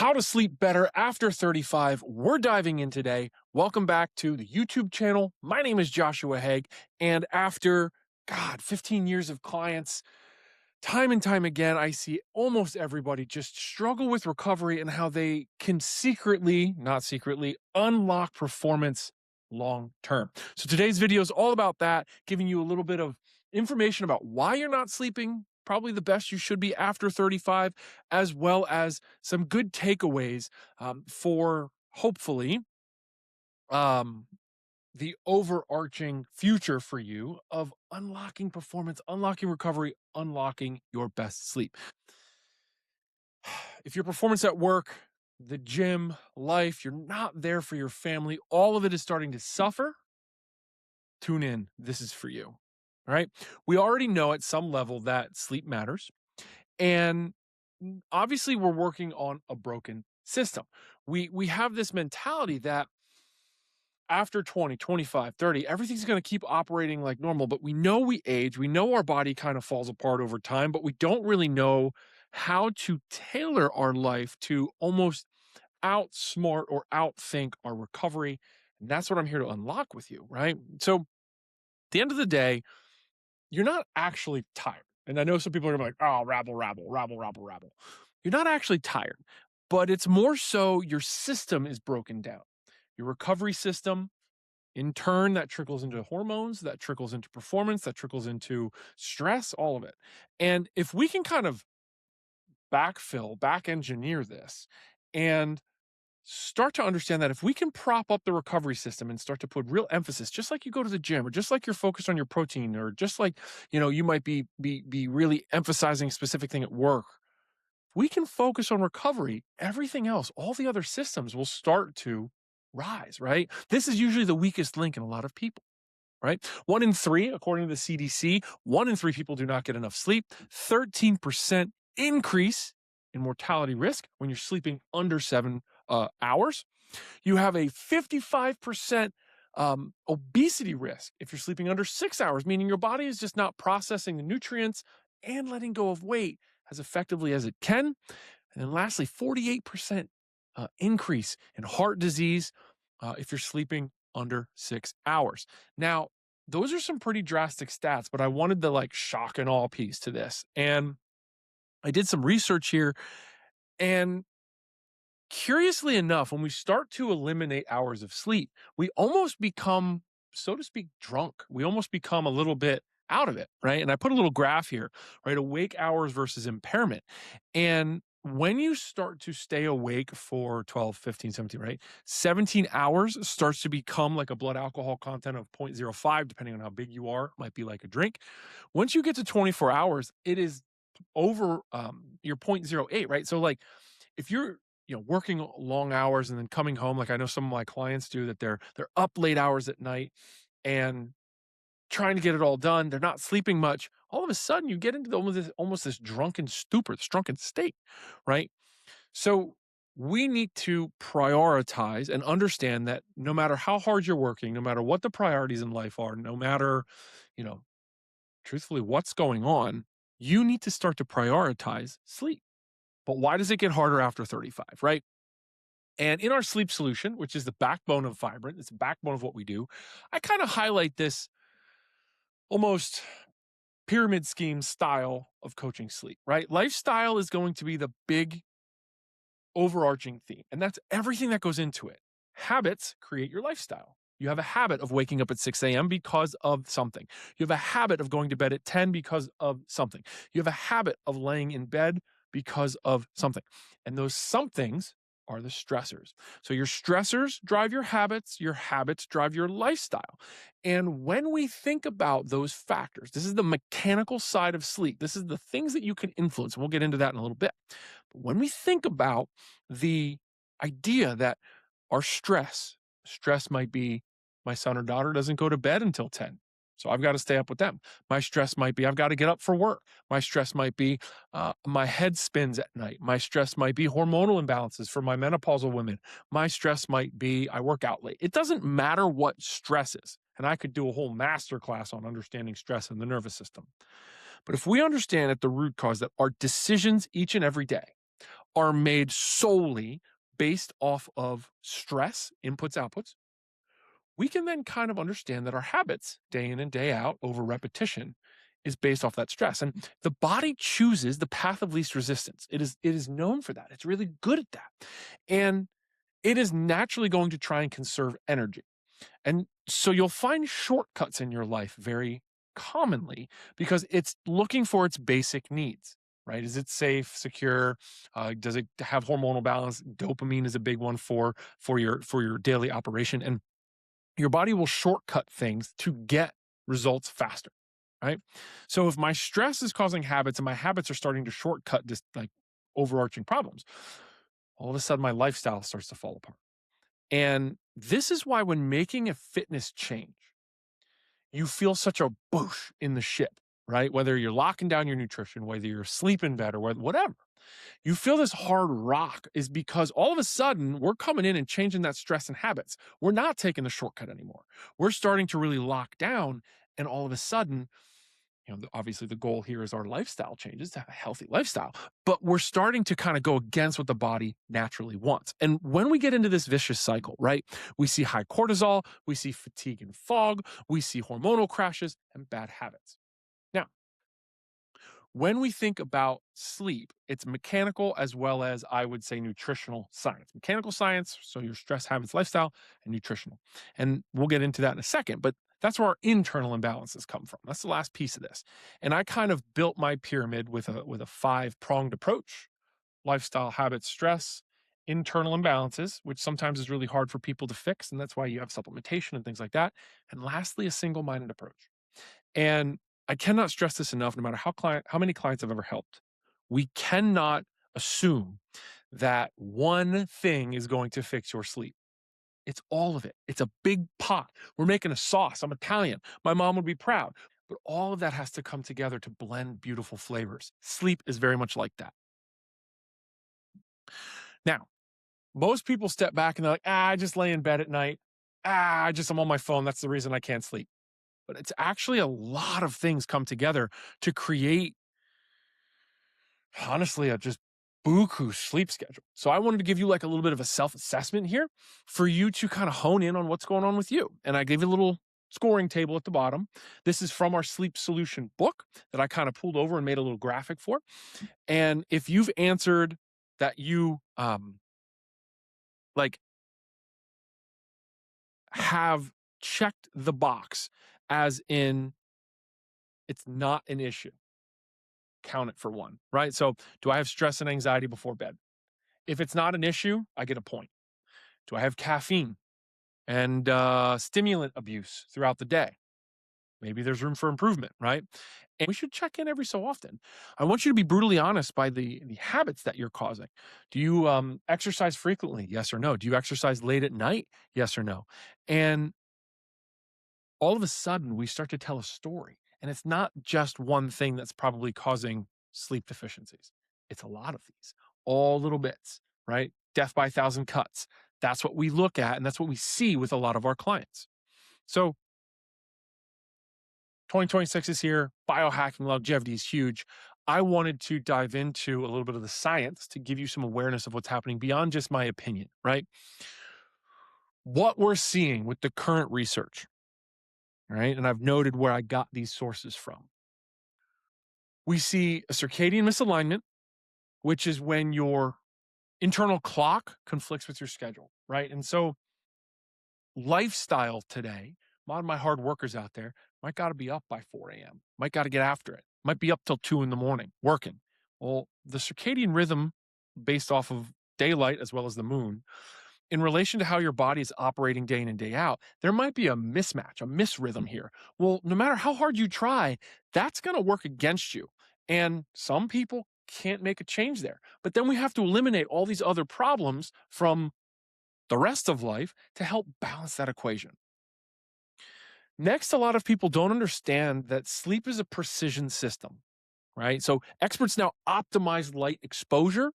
How to sleep better after 35. We're diving in today. Welcome back to the YouTube channel. My name is Joshua Haag. And after, 15 years of clients, time and time again, I see almost everybody just struggle with recovery and how they can not secretly, unlock performance long term. So today's video is all about that, giving you a little bit of information about why you're not sleeping probably the best you should be after 35, as well as some good takeaways for hopefully um, the overarching future for you of unlocking performance, unlocking recovery, unlocking your best sleep. If your performance at work, the gym, life, you're not there for your family, all of it is starting to suffer, tune in. This is for you. All right. We already know at some level that sleep matters. And obviously, we're working on a broken system. We have this mentality that after 20, 25, 30, everything's going to keep operating like normal, but we know we age, we know our body kind of falls apart over time, but we don't really know how to tailor our life to almost outsmart or outthink our recovery. And that's what I'm here to unlock with you, right? So, at the end of the day, you're not actually tired. And I know some people are gonna be like, oh, rabble, rabble, rabble, rabble, rabble. You're not actually tired, but it's more so your system is broken down. Your recovery system, in turn, that trickles into hormones, that trickles into performance, that trickles into stress, all of it. And if we can kind of back engineer this and start to understand that if we can prop up the recovery system and start to put real emphasis, just like you go to the gym, or just like you're focused on your protein, or just like, you might be really emphasizing a specific thing at work. If we can focus on recovery, everything else, all the other systems will start to rise, right? This is usually the weakest link in a lot of people, right? 1 in 3, according to the CDC, 1 in 3 people do not get enough sleep. 13% increase in mortality risk when you're sleeping under 7 hours. You have a 55% obesity risk if you're sleeping under 6 hours, meaning your body is just not processing the nutrients and letting go of weight as effectively as it can. And then lastly, 48% increase in heart disease if you're sleeping under 6 hours. Now, those are some pretty drastic stats, but I wanted the shock and awe piece to this. And I did some research here, and curiously enough, when we start to eliminate hours of sleep, we almost become, so to speak, drunk. We almost become a little bit out of it, right? And I put a little graph here, right? Awake hours versus impairment. And when you start to stay awake for 12, 15, 17, right? 17 hours starts to become like a blood alcohol content of 0.05, depending on how big you are. It might be like a drink. Once you get to 24 hours, it is over your 0.08, right? So if you're working long hours and then coming home, like I know some of my clients do, that they're up late hours at night and trying to get it all done, they're not sleeping much, all of a sudden you get into almost this drunken stupor, this drunken state, right? So we need to prioritize and understand that no matter how hard you're working, no matter what the priorities in life are, no matter, truthfully, what's going on, you need to start to prioritize sleep. But why does it get harder after 35, right? And in our sleep solution, which is the backbone of Vibrant, it's the backbone of what we do, I kind of highlight this almost pyramid scheme style of coaching sleep, right? Lifestyle is going to be the big overarching theme, and that's everything that goes into it. Habits create your lifestyle. You have a habit of waking up at 6 a.m. because of something. You have a habit of going to bed at 10 because of something. You have a habit of laying in bed because of something. And those somethings are the stressors. So your stressors drive your habits drive your lifestyle. And when we think about those factors, this is the mechanical side of sleep. This is the things that you can influence. And we'll get into that in a little bit. But when we think about the idea that our stress might be my son or daughter doesn't go to bed until 10. So I've got to stay up with them. My stress might be I've got to get up for work. My stress might be my head spins at night. My stress might be hormonal imbalances for my menopausal women. My stress might be I work out late. It doesn't matter what stress is. And I could do a whole master class on understanding stress in the nervous system. But if we understand at the root cause that our decisions each and every day are made solely based off of stress, inputs, outputs, we can then kind of understand that our habits, day in and day out, over repetition, is based off that stress. And the body chooses the path of least resistance. It is known for that. It's really good at that. And it is naturally going to try and conserve energy. And so you'll find shortcuts in your life very commonly because it's looking for its basic needs, right? Is it safe, secure? Does it have hormonal balance? Dopamine is a big one for your daily operation, and your body will shortcut things to get results faster, right? So if my stress is causing habits and my habits are starting to shortcut just like overarching problems, all of a sudden my lifestyle starts to fall apart. And this is why when making a fitness change, you feel such a boosh in the ship, right? Whether you're locking down your nutrition, whether you're sleeping better, whatever, you feel this hard rock is because all of a sudden we're coming in and changing that stress and habits. We're not taking the shortcut anymore. We're starting to really lock down. And all of a sudden, obviously the goal here is our lifestyle changes to have a healthy lifestyle, but we're starting to kind of go against what the body naturally wants. And when we get into this vicious cycle, right, we see high cortisol, we see fatigue and fog, we see hormonal crashes and bad habits. Now, when we think about sleep, it's mechanical as well as I would say nutritional science. Mechanical science, so your stress habits, lifestyle, and nutritional. And we'll get into that in a second, but that's where our internal imbalances come from. That's the last piece of this. And I kind of built my pyramid with a five-pronged approach: lifestyle, habits, stress, internal imbalances, which sometimes is really hard for people to fix, and that's why you have supplementation and things like that. And lastly, a single-minded approach. And I cannot stress this enough, no matter how many clients I've ever helped. We cannot assume that one thing is going to fix your sleep. It's all of it. It's a big pot. We're making a sauce. I'm Italian. My mom would be proud. But all of that has to come together to blend beautiful flavors. Sleep is very much like that. Now, most people step back and they're like, I just lay in bed at night. I'm on my phone. That's the reason I can't sleep. But it's actually a lot of things come together to create, honestly, a just buku sleep schedule. So I wanted to give you like a little bit of a self-assessment here for you to kind of hone in on what's going on with you. And I gave you a little scoring table at the bottom. This is from our sleep solution book that I kind of pulled over and made a little graphic for. And if you've answered that you like have checked the box as in it's not an issue, count it for one, right? So do I have stress and anxiety before bed? If it's not an issue, I get a point. Do I have caffeine and stimulant abuse throughout the day? Maybe there's room for improvement, right? And we should check in every so often. I want you to be brutally honest by the habits that you're causing. Do you exercise frequently? Yes or no? Do you exercise late at night? Yes or no? And all of a sudden, we start to tell a story. And it's not just one thing that's probably causing sleep deficiencies. It's a lot of these, all little bits, right? Death by a thousand cuts. That's what we look at, and that's what we see with a lot of our clients. So 2026 is here. Biohacking longevity is huge. I wanted to dive into a little bit of the science to give you some awareness of what's happening beyond just my opinion, right? What we're seeing with the current research, right? And I've noted where I got these sources from. We see a circadian misalignment, which is when your internal clock conflicts with your schedule, right? And so lifestyle today, a lot of my hard workers out there might got to be up by 4 a.m., might got to get after it, might be up till 2 in the morning working. Well, the circadian rhythm based off of daylight as well as the moon, in relation to how your body is operating day in and day out, there might be a mismatch, a misrhythm here. Well, no matter how hard you try, that's going to work against you. And some people can't make a change there. But then we have to eliminate all these other problems from the rest of life to help balance that equation. Next, a lot of people don't understand that sleep is a precision system, right? So experts now optimize light exposure,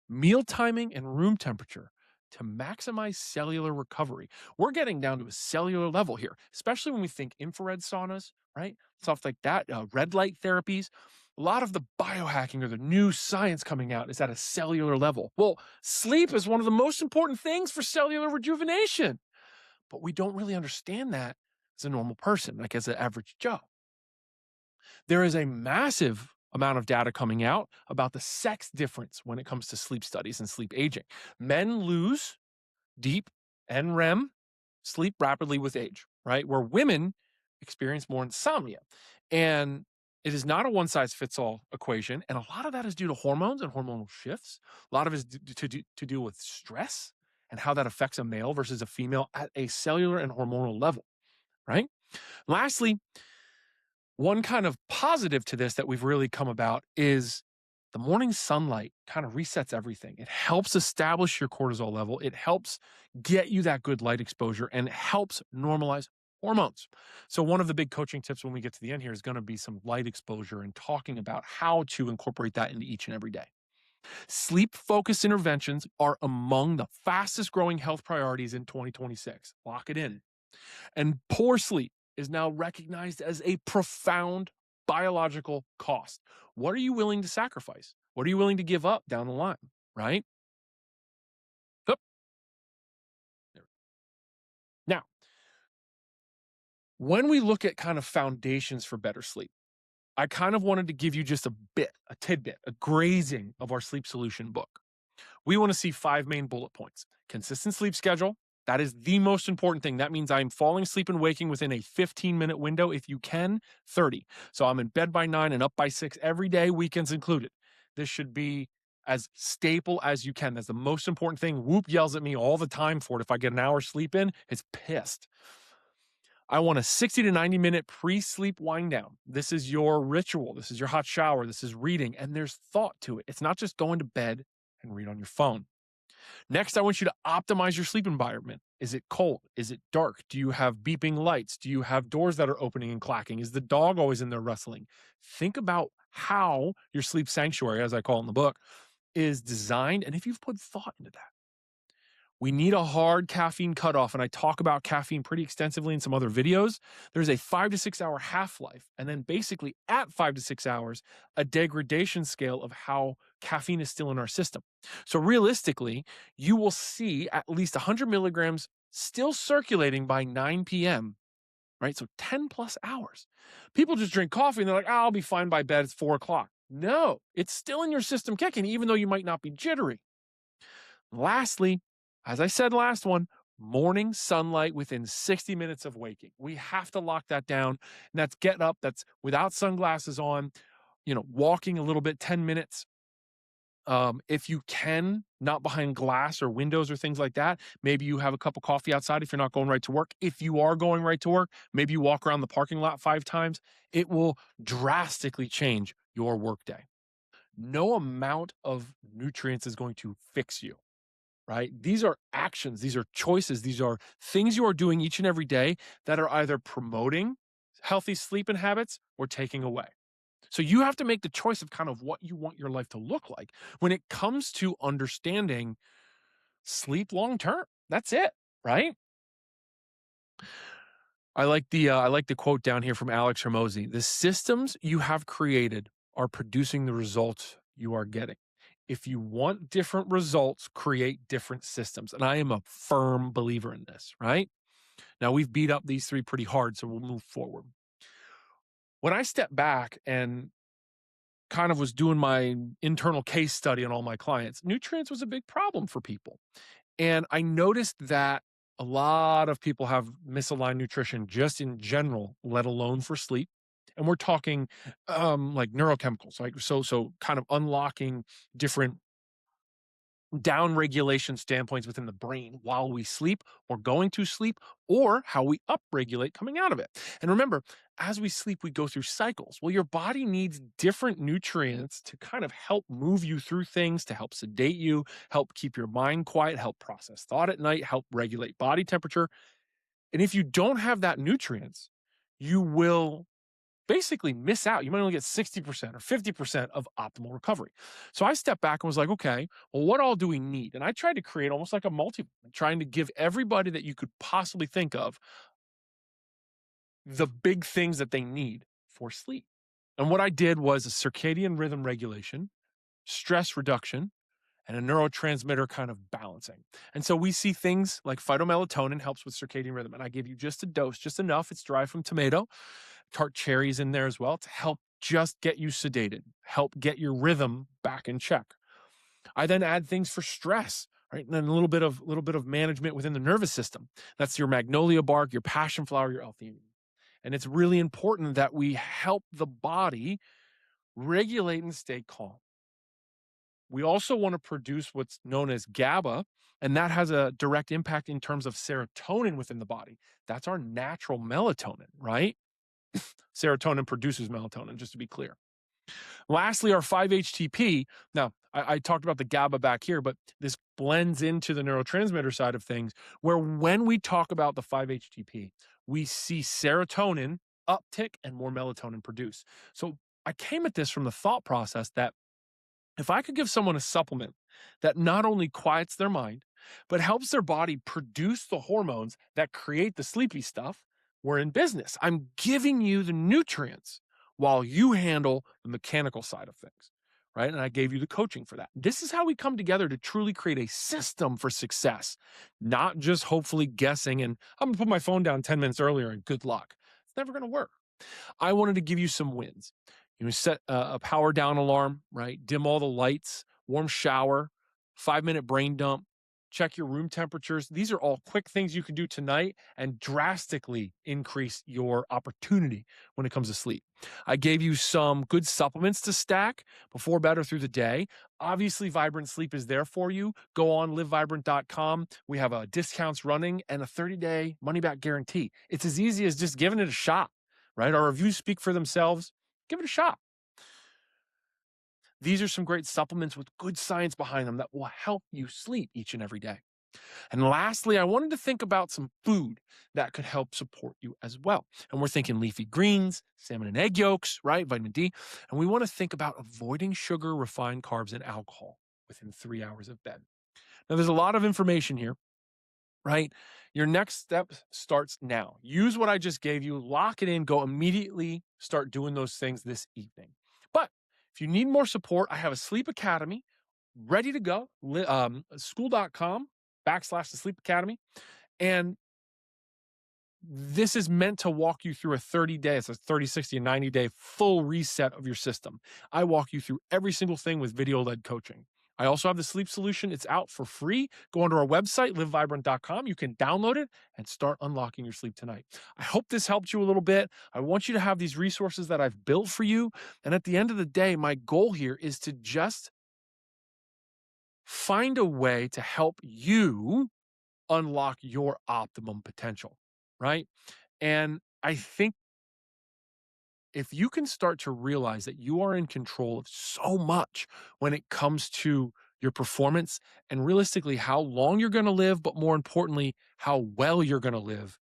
meal timing, and room temperature to maximize cellular recovery. We're getting down to a cellular level here, especially when we think infrared saunas, right? Stuff like that, red light therapies. A lot of the biohacking or the new science coming out is at a cellular level. Well, sleep is one of the most important things for cellular rejuvenation, but we don't really understand that as a normal person, like as an average Joe. There is a massive amount of data coming out about the sex difference when it comes to sleep studies and sleep aging. Men lose deep and REM sleep rapidly with age, right? Where women experience more insomnia. And it is not a one size fits all equation. And a lot of that is due to hormones and hormonal shifts. A lot of it is to do with stress and how that affects a male versus a female at a cellular and hormonal level, right? Lastly, one kind of positive to this that we've really come about is the morning sunlight kind of resets everything. It helps establish your cortisol level. It helps get you that good light exposure and it helps normalize hormones. So, one of the big coaching tips when we get to the end here is going to be some light exposure and talking about how to incorporate that into each and every day. Sleep focused interventions are among the fastest growing health priorities in 2026. Lock it in. And poor sleep is now recognized as a profound biological cost. What are you willing to sacrifice? What are you willing to give up down the line? Right? Oop. Now, when we look at kind of foundations for better sleep, I kind of wanted to give you just a tidbit, a grazing of our sleep solution book. We want to see 5 main bullet points. Consistent sleep schedule. That is the most important thing. That means I'm falling asleep and waking within a 15-minute window. If you can, 30. So I'm in bed by 9 and up by 6 every day, weekends included. This should be as staple as you can. That's the most important thing. Whoop yells at me all the time for it. If I get an hour sleep in, it's pissed. I want a 60 to 90-minute pre-sleep wind down. This is your ritual. This is your hot shower. This is reading. And there's thought to it. It's not just going to bed and read on your phone. Next, I want you to optimize your sleep environment. Is it cold? Is it dark? Do you have beeping lights? Do you have doors that are opening and clacking? Is the dog always in there wrestling? Think about how your sleep sanctuary, as I call it in the book, is designed and if you've put thought into that. We need a hard caffeine cutoff, and I talk about caffeine pretty extensively in some other videos. There's a 5 to 6 hour half-life, and then basically at 5 to 6 hours, a degradation scale of how caffeine is still in our system. So realistically, you will see at least 100 milligrams still circulating by 9 p.m., right? So 10 plus hours. People just drink coffee and they're like, oh, I'll be fine by bed. It's 4 o'clock. No, it's still in your system kicking, even though you might not be jittery. Lastly, as I said last one, morning sunlight within 60 minutes of waking. We have to lock that down. And that's getting up, that's without sunglasses on, walking a little bit, 10 minutes. If you can, not behind glass or windows or things like that, maybe you have a cup of coffee outside if you're not going right to work. If you are going right to work, maybe you walk around the parking lot 5 times. It will drastically change your workday. No amount of nutrients is going to fix you. Right? These are actions, these are choices, these are things you are doing each and every day that are either promoting healthy sleeping habits or taking away. So you have to make the choice of kind of what you want your life to look like when it comes to understanding sleep long term. That's it, right? I like the quote down here from Alex Hermosi. The systems you have created are producing the results you are getting. If you want different results, create different systems. And I am a firm believer in this, right? Now, we've beat up these 3 pretty hard, so we'll move forward. When I stepped back and kind of was doing my internal case study on all my clients, nutrients was a big problem for people. And I noticed that a lot of people have misaligned nutrition just in general, let alone for sleep. And we're talking like neurochemicals, like so kind of unlocking different down regulation standpoints within the brain while we sleep or going to sleep or how we upregulate coming out of it. And remember, as we sleep, we go through cycles. Well, your body needs different nutrients to kind of help move you through things, to help sedate you, help keep your mind quiet, help process thought at night, help regulate body temperature. And if you don't have that nutrients, you will basically miss out. You might only get 60% or 50% of optimal recovery. So I stepped back and was like, okay, well, what all do we need? And I tried to create almost like a trying to give everybody that you could possibly think of the big things that they need for sleep. And what I did was a circadian rhythm regulation, stress reduction, and a neurotransmitter kind of balancing. And so we see things like phytomelatonin helps with circadian rhythm. And I gave you just a dose, just enough. It's derived from tomato, tart cherries in there as well to help just get you sedated, help get your rhythm back in check. I then add things for stress, right? And then a little bit of management within the nervous system. That's your magnolia bark, your passion flower, your L-theanine. And it's really important that we help the body regulate and stay calm. We also want to produce what's known as GABA, and that has a direct impact in terms of serotonin within the body. That's our natural melatonin, right? Serotonin produces melatonin, just to be clear. Lastly, our 5-HTP. Now, I talked about the GABA back here, but this blends into the neurotransmitter side of things, where when we talk about the 5-HTP, we see serotonin uptick and more melatonin produce. So I came at this from the thought process that if I could give someone a supplement that not only quiets their mind, but helps their body produce the hormones that create the sleepy stuff, we're in business. I'm giving you the nutrients while you handle the mechanical side of things, right? And I gave you the coaching for that. This is how we come together to truly create a system for success, not just hopefully guessing and I'm going to put my phone down 10 minutes earlier and good luck. It's never going to work. I wanted to give you some wins. You set a power down alarm, right? Dim all the lights, warm shower, 5-minute brain dump, check your room temperatures. These are all quick things you can do tonight and drastically increase your opportunity when it comes to sleep. I gave you some good supplements to stack before bed or through the day. Obviously, Vibrant Sleep is there for you. Go on livevibrant.com. We have discounts running and a 30-day money-back guarantee. It's as easy as just giving it a shot, right? Our reviews speak for themselves. Give it a shot. These are some great supplements with good science behind them that will help you sleep each and every day. And lastly, I wanted to think about some food that could help support you as well. And we're thinking leafy greens, salmon and egg yolks, right? Vitamin D. And we want to think about avoiding sugar, refined carbs, and alcohol within 3 hours of bed. Now, there's a lot of information here, right? Your next step starts now. Use what I just gave you, lock it in, go immediately start doing those things this evening. But if you need more support, I have a sleep academy ready to go, school.com/the sleep academy. And this is meant to walk you through a 30-day, it's a 30, 60, and 90-day full reset of your system. I walk you through every single thing with video-led coaching. I also have the sleep solution. It's out for free. Go onto our website, livevibrant.com. You can download it and start unlocking your sleep tonight. I hope this helped you a little bit. I want you to have these resources that I've built for you. And at the end of the day, my goal here is to just find a way to help you unlock your optimum potential, right? And I think if you can start to realize that you are in control of so much when it comes to your performance and realistically how long you're going to live, but more importantly, how well you're going to live,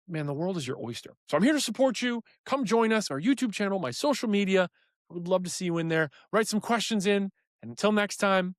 man, the world is your oyster. So I'm here to support you. Come join us, our YouTube channel, my social media. I would love to see you in there. Write some questions in. And until next time,